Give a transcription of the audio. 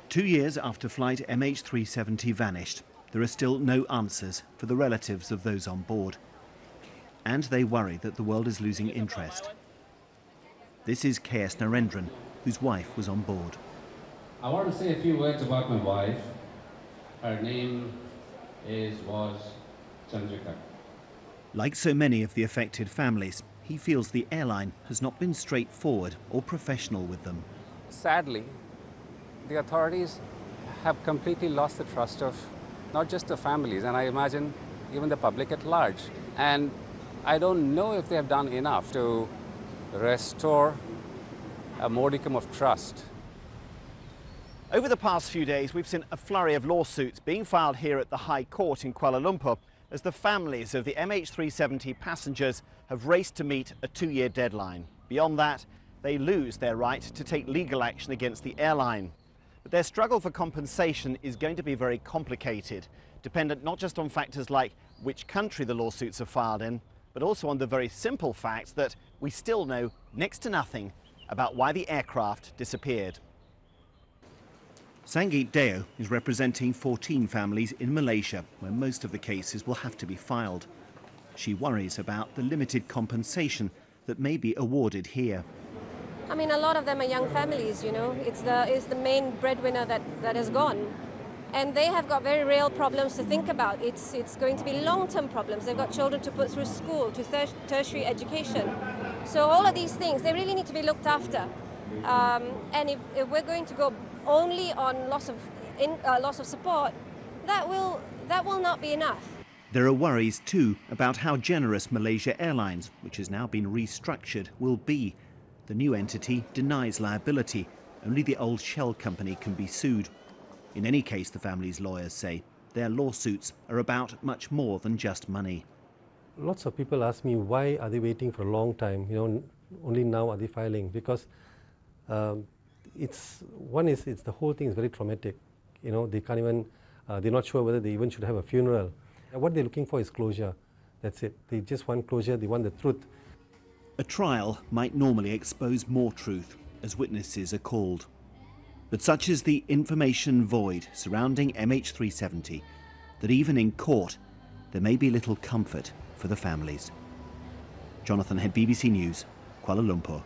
2 years after flight MH370 vanished, there are still no answers for the relatives of those on board. And they worry that the world is losing interest. This is KS Narendran, whose wife was on board. I want to say a few words about my wife. Her name was Chandrika. Like so many of the affected families, he feels the airline has not been straightforward or professional with them. Sadly, the authorities have completely lost the trust of not just the families, and I imagine even the public at large. And I don't know if they have done enough to restore a modicum of trust. Over the past few days, we've seen a flurry of lawsuits being filed here at the High Court in Kuala Lumpur as the families of the MH370 passengers have raced to meet a 2-year deadline. Beyond that, they lose their right to take legal action against the airline. But their struggle for compensation is going to be very complicated, dependent not just on factors like which country the lawsuits are filed in, but also on the very simple fact that we still know next to nothing about why the aircraft disappeared. Sangeet Deo is representing 14 families in Malaysia, where most of the cases will have to be filed. She worries about the limited compensation that may be awarded here. I mean, a lot of them are young families, you know. It's the main breadwinner that has gone. And they have got very real problems to think about. It's going to be long-term problems. They've got children to put through school, to tertiary education. So all of these things, they really need to be looked after. And if we're going to go only on loss of support, that will not be enough. There are worries too about how generous Malaysia Airlines, which has now been restructured, will be. The new entity denies liability. Only the old shell company can be sued. In any case, the family's lawyers say, their lawsuits are about much more than just money. Lots of people ask me, why are they waiting for a long time? You know, only now are they filing? Because it's the whole thing is very traumatic. You know, they can't even, they're not sure whether they even should have a funeral. What they're looking for is closure. That's it. They just want closure. They want the truth. A trial might normally expose more truth as witnesses are called. But such is the information void surrounding MH370 that even in court there may be little comfort for the families. Jonathan Head, BBC News, Kuala Lumpur.